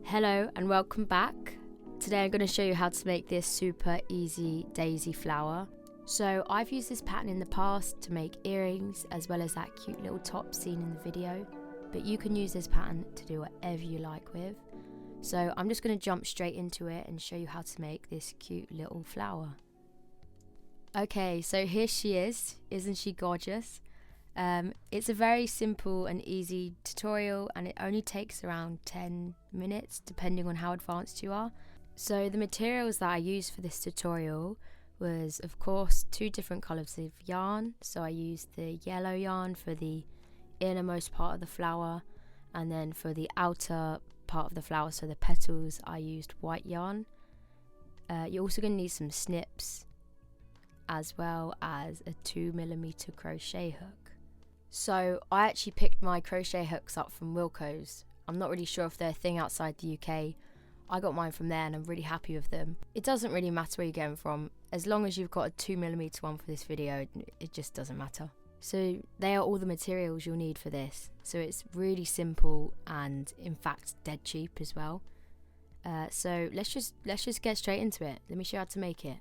Hello and welcome back. Today I'm going to show you how to make this super easy daisy flower. So I've used this pattern in the past to make earrings as well as that cute little top seen in the video, but you can use this pattern to do whatever you like with. So I'm just going to jump straight into it and show you how to make this cute little flower. Okay, so here she is. Isn't she gorgeous? It's a very simple and easy tutorial, and it only takes around 10 minutes depending on how advanced you are. So the materials that I used for this tutorial was, of course, 2 different colours of yarn. So I used the yellow yarn for the innermost part of the flower, and then for the outer part of the flower, so the petals, I used white yarn. You're also going to need some snips as well as a 2mm crochet hook. So I actually picked my crochet hooks up from Wilko's. I'm not really sure if they're a thing outside the UK. I got mine from there and I'm really happy with them. It doesn't really matter where you get them from. As long as you've got a 2mm one for this video, it just doesn't matter. So they are all the materials you'll need for this. So it's really simple and in fact dead cheap as well. So let's just get straight into it. Let me show you how to make it.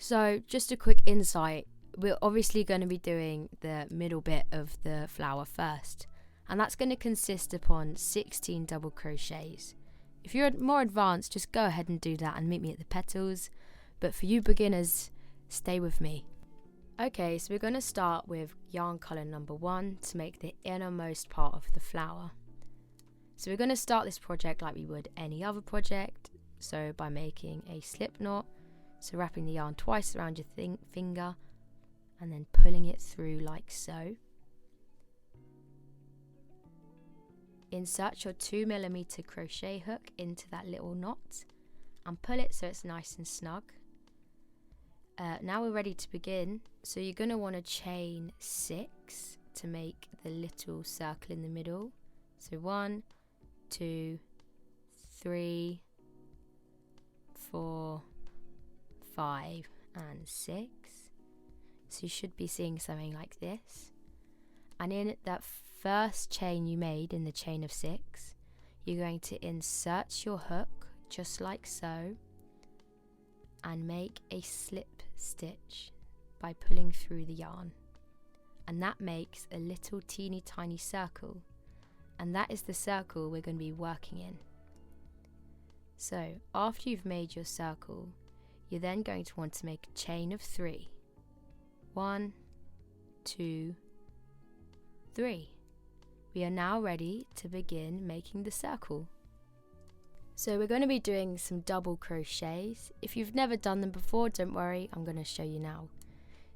So just a quick insight, we're obviously going to be doing the middle bit of the flower first, and that's going to consist upon 16 double crochets. If you're more advanced, just go ahead and do that and meet me at the petals, but for you beginners, stay with me. Okay, so we're going to start with yarn colour number 1 to make the innermost part of the flower. So we're going to start this project like we would any other project, so by making a slip knot. So wrapping the yarn twice around your finger and then pulling it through like so. Insert your 2mm crochet hook into that little knot and pull it so it's nice and snug. Now we're ready to begin. So you're going to want to chain 6 to make the little circle in the middle. So 1, 2, 3, 4, 5 and 6. So you should be seeing something like this, and in that first chain you made in the chain of 6, you're going to insert your hook just like so and make a slip stitch by pulling through the yarn, and that makes a little teeny tiny circle, and that is the circle we're going to be working in. So after you've made your circle, you're then going to want to make a chain of 3. 1, 2, 3. We are now ready to begin making the circle. So we're going to be doing some double crochets. If you've never done them before, don't worry, I'm going to show you now.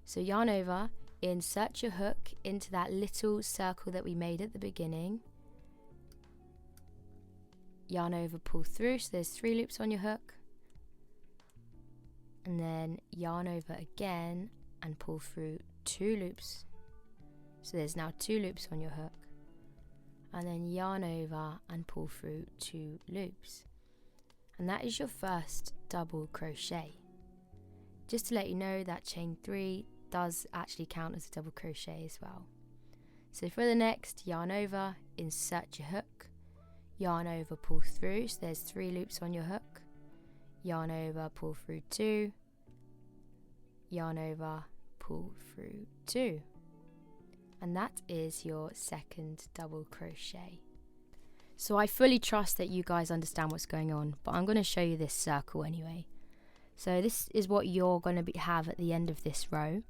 So yarn over, insert your hook into that little circle that we made at the beginning. Yarn over, pull through, so there's 3 loops on your hook. And then yarn over again and pull through 2 loops. So there's now 2 loops on your hook. And then yarn over and pull through 2 loops. And that is your first double crochet. Just to let you know that chain 3 does actually count as a double crochet as well. So for the next, yarn over, insert your hook, yarn over, pull through, so there's 3 loops on your hook. Yarn over, pull through 2, yarn over, pull through 2, and that is your second double crochet. So I fully trust that you guys understand what's going on, but I'm going to show you this circle anyway. So this is what you're going to have at the end of this row.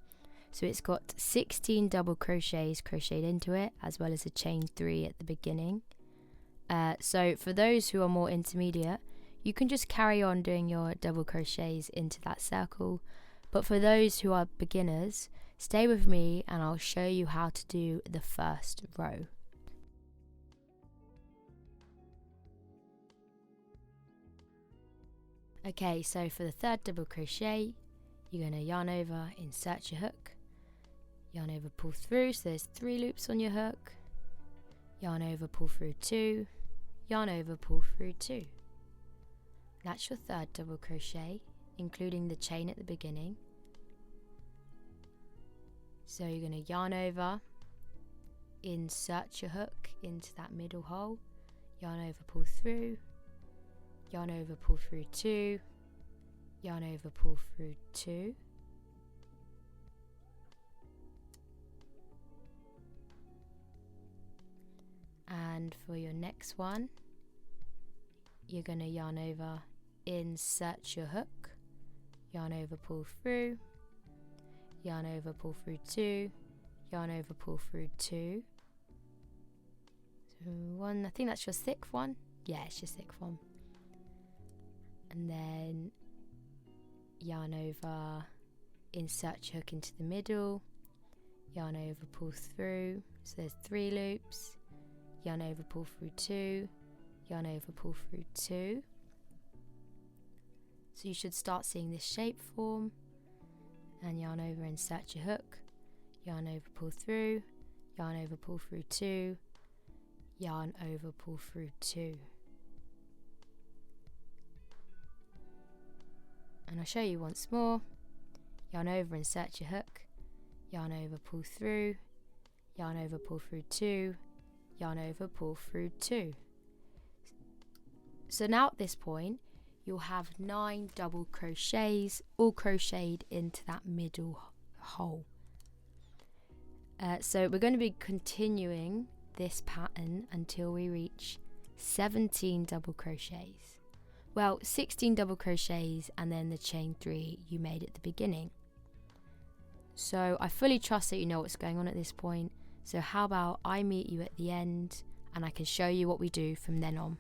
So it's got 16 double crochets crocheted into it, as well as a chain 3 at the beginning. So for those who are more intermediate, you can just carry on doing your double crochets into that circle, but for those who are beginners, stay with me and I'll show you how to do the first row. Okay, so for the third double crochet, you're going to yarn over, insert your hook, yarn over, pull through, so there's 3 loops on your hook, yarn over, pull through 2, yarn over, pull through 2. That's your third double crochet, including the chain at the beginning. So you're going to yarn over, insert your hook into that middle hole, yarn over, pull through, yarn over, pull through 2, yarn over, pull through 2, and for your next one you're going to yarn over, insert your hook, yarn over, pull through, yarn over, pull through 2, yarn over, pull through 2. So one, I think that's your 6th one. Yeah, it's your 6th one. And then yarn over, insert your hook into the middle, yarn over, pull through. So there's 3 loops. Yarn over, pull through 2, yarn over, pull through 2. So you should start seeing this shape form. And yarn over, insert your hook, yarn over, pull through, yarn over, pull through 2, yarn over, pull through 2. And I'll show you once more. Yarn over, insert your hook, yarn over, pull through, yarn over, pull through 2, yarn over, pull through 2. So now at this point you'll have 9 double crochets all crocheted into that middle hole. So we're going to be continuing this pattern until we reach 17 double crochets. Well, 16 double crochets and then the chain 3 you made at the beginning. So I fully trust that you know what's going on at this point. So how about I meet you at the end and I can show you what we do from then on.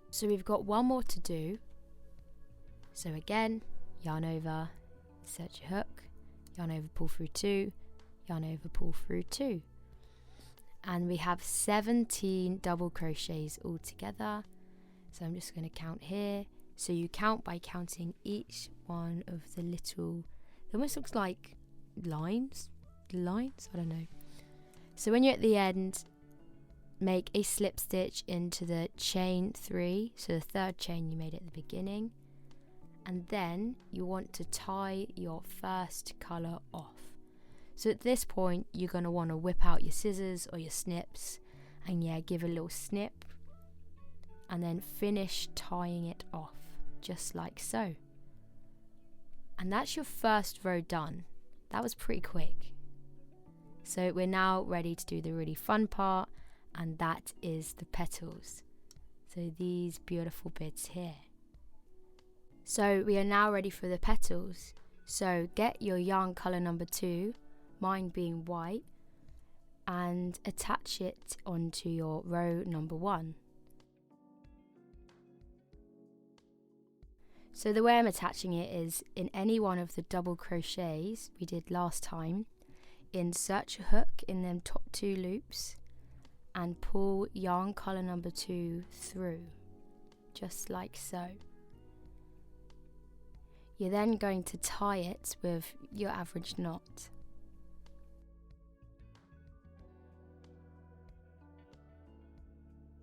So we've got one more to do. So again, yarn over, insert your hook, yarn over, pull through 2, yarn over, pull through 2. And we have 17 double crochets all together. So I'm just going to count here. So you count by counting each one of the little, it almost looks like lines, I don't know. So when you're at the end, make a slip stitch into the chain 3, so the 3rd chain you made at the beginning, and then you want to tie your first colour off. So at this point you're going to want to whip out your scissors or your snips and give a little snip and then finish tying it off just like so. And that's your first row done. That was pretty quick. So we're now ready to do the really fun part, and that is the petals. So these beautiful bits here. So we are now ready for the petals. So get your yarn colour number 2, mine being white, and attach it onto your row number 1. So the way I'm attaching it is in any one of the double crochets we did last time, insert your hook in them top 2 loops and pull yarn colour number 2 through, just like so. You're then going to tie it with your average knot.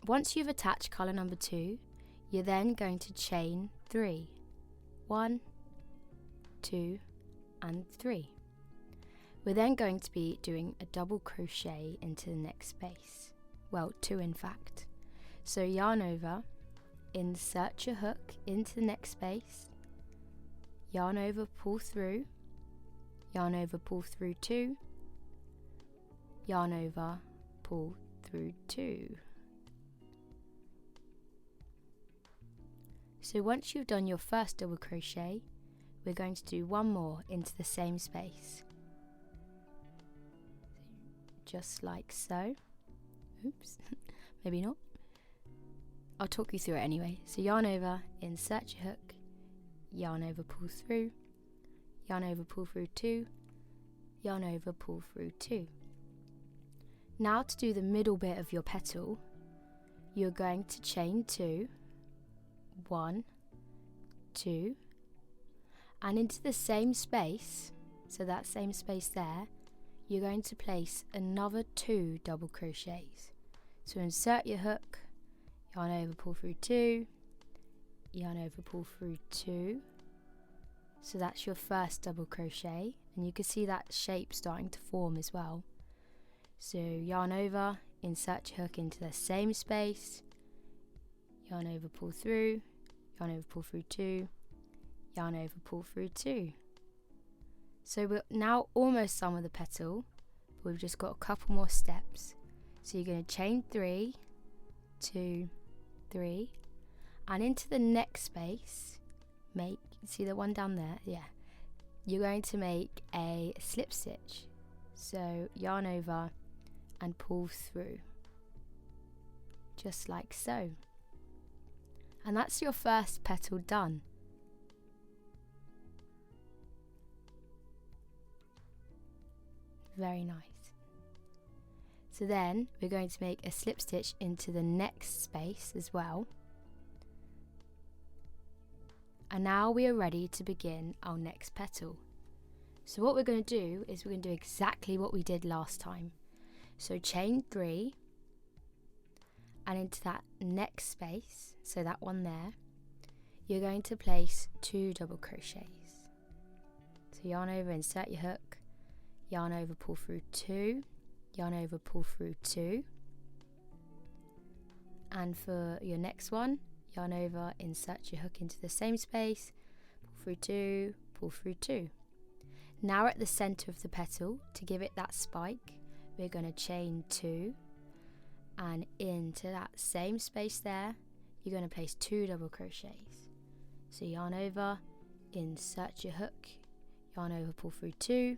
Once you've attached colour number 2, you're then going to chain 3. 1, 2 and 3. We're then going to be doing a double crochet into the next space. Well, 2 in fact. So yarn over, insert your hook into the next space, yarn over, pull through, yarn over, pull through 2, yarn over, pull through 2. So once you've done your first double crochet, we're going to do one more into the same space. Just like so. Oops, maybe not. I'll talk you through it anyway. So yarn over, insert your hook, yarn over, pull through, yarn over, pull through 2, yarn over, pull through 2. Now to do the middle bit of your petal, you're going to chain 2, 1, 2, and into the same space, so that same space there, you're going to place another 2 double crochets. So insert your hook, yarn over, pull through 2, yarn over, pull through 2. So that's your first double crochet, and you can see that shape starting to form as well. So yarn over, insert your hook into the same space, yarn over, pull through, yarn over, pull through 2, yarn over, pull through 2. So we're now almost done with the petal, but we've just got a couple more steps. So you're going to chain 3, 2, 3, and into the next space, see the one down there? Yeah. You're going to make a slip stitch. So yarn over and pull through, just like so. And that's your first petal done. Very nice. So then we're going to make a slip stitch into the next space as well. And now we are ready to begin our next petal. So what we're going to do is we're going to do exactly what we did last time. So chain 3, and into that next space, so that one there, you're going to place 2 double crochets. So yarn over, insert your hook, yarn over, pull through 2, yarn over, pull through 2, and for your next one, yarn over, insert your hook into the same space, pull through 2, pull through 2. Now at the center of the petal, to give it that spike, we're going to chain 2, and into that same space there, you're going to place 2 double crochets. So yarn over, insert your hook, yarn over, pull through 2,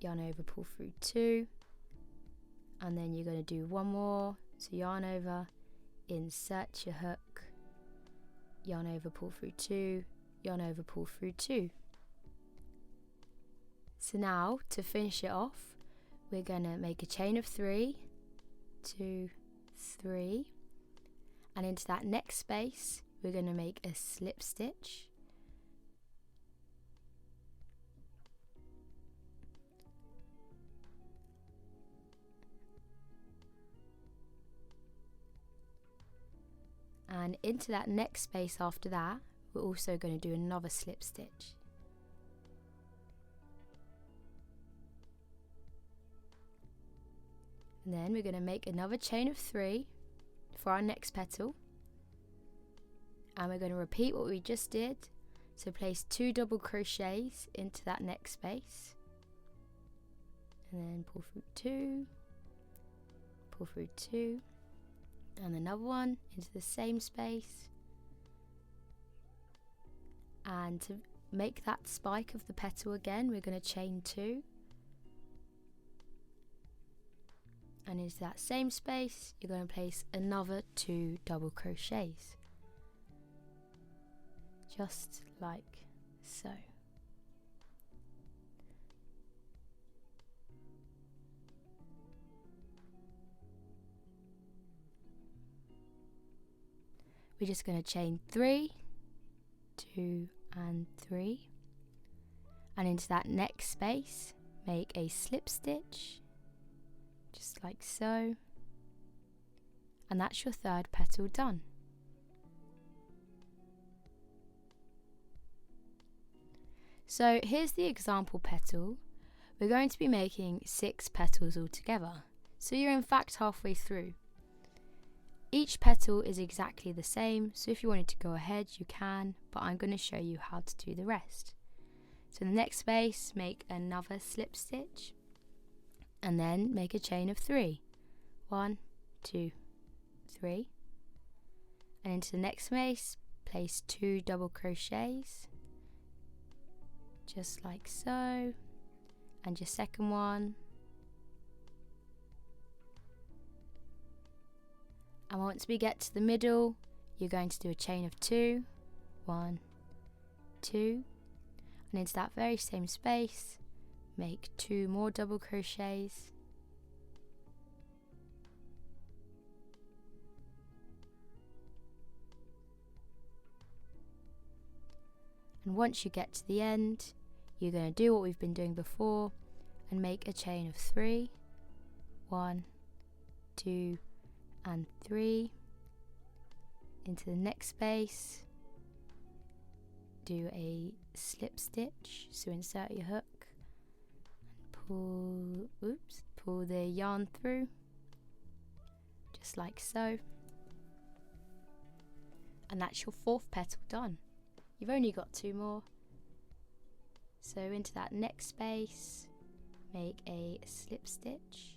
yarn over, pull through 2, and then you're going to do one more. So yarn over, insert your hook, yarn over, pull through 2, yarn over, pull through 2. So now to finish it off, we're going to make a chain of 3, 2, 3, and into that next space we're going to make a slip stitch, and into that next space after that we're also going to do another slip stitch. And then we're going to make another chain of 3 for our next petal, and we're going to repeat what we just did. So place 2 double crochets into that next space, and then pull through 2, pull through 2, and another one into the same space. And to make that spike of the petal again, we're going to chain 2, and into that same space you're going to place another 2 double crochets, just like so. We're just going to chain 3, 2 and 3, and into that next space make a slip stitch, just like so, and that's your third petal done. So here's the example petal. We're going to be making 6 petals altogether, so you're in fact halfway through. Each petal is exactly the same, so if you wanted to go ahead you can, but I'm going to show you how to do the rest. So in the next space make another slip stitch, and then make a chain of 3, 1, 2, 3, and into the next space place 2 double crochets, just like so, and your second one, and once we get to the middle you're going to do a chain of 2, 1, 2, and into that very same space make 2 more double crochets, and once you get to the end you're going to do what we've been doing before and make a chain of 3, 1, 2 and 3, into the next space do a slip stitch. So insert your hook, pull the yarn through, just like so. And that's your 4th petal done. You've only got 2 more. So into that next space, make a slip stitch.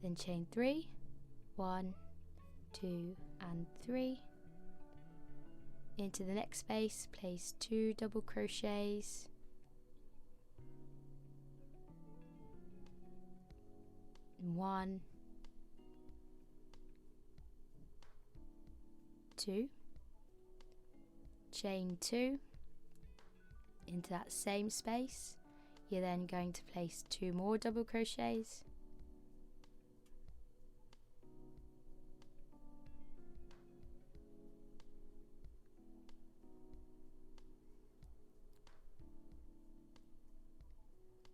Then chain 3, 1, 2 and 3. Into the next space, place 2 double crochets. 1, 2, chain 2. Into that same space, you're then going to place 2 more double crochets.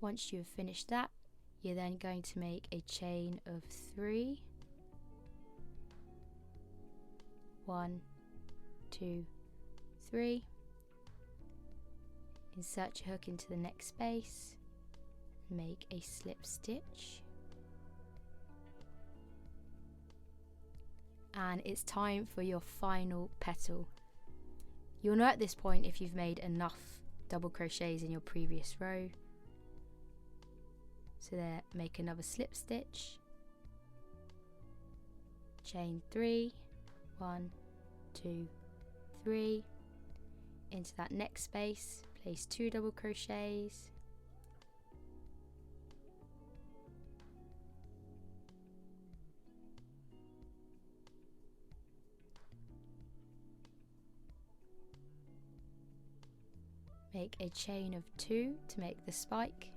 Once you've finished that, you're then going to make a chain of 3. 1, 2, 3. Insert your hook into the next space, make a slip stitch. And it's time for your final petal. You'll know at this point if you've made enough double crochets in your previous row. So there, make another slip stitch, chain 3, 1, 2, 3, into that next space, place 2 double crochets, make a chain of 2 to make the spike.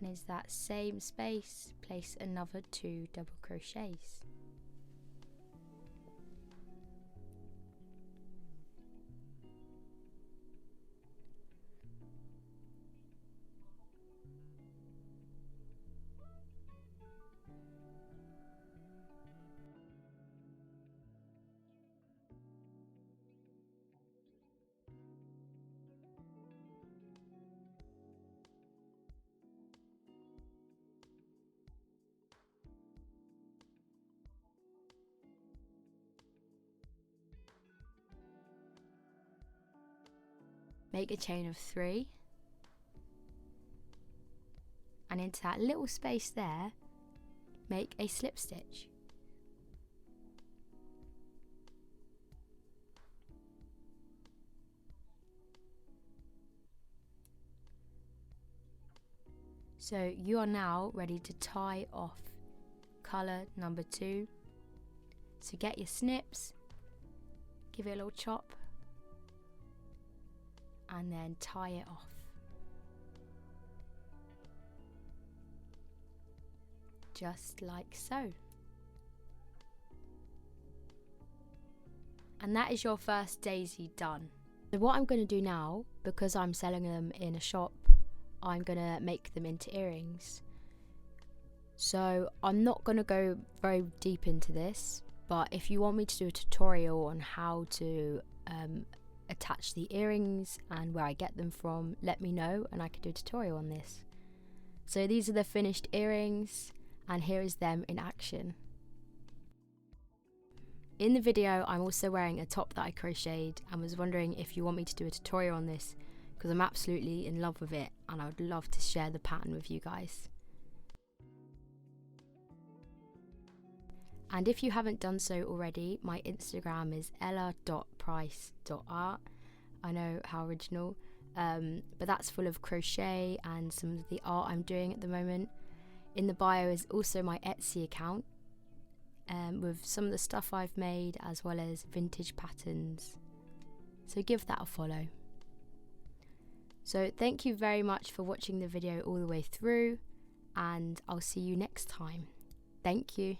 And into that same space, place another 2 double crochets. Make a chain of 3, and into that little space there, make a slip stitch. So you are now ready to tie off colour number 2. So get your snips, give it a little chop, and then tie it off. Just like so. And that is your first daisy done. So what I'm going to do now, because I'm selling them in a shop, I'm going to make them into earrings. So I'm not going to go very deep into this, but if you want me to do a tutorial on how to attach the earrings and where I get them from, let me know and I can do a tutorial on this. So these are the finished earrings, and here is them in action. In the video I'm also wearing a top that I crocheted and was wondering if you want me to do a tutorial on this, because I'm absolutely in love with it and I would love to share the pattern with you guys. And if you haven't done so already, my Instagram is Ella.Price.Art. I know, how original, but that's full of crochet and some of the art I'm doing at the moment. In the bio is also my Etsy account with some of the stuff I've made as well as vintage patterns. So give that a follow. So thank you very much for watching the video all the way through, and I'll see you next time. Thank you.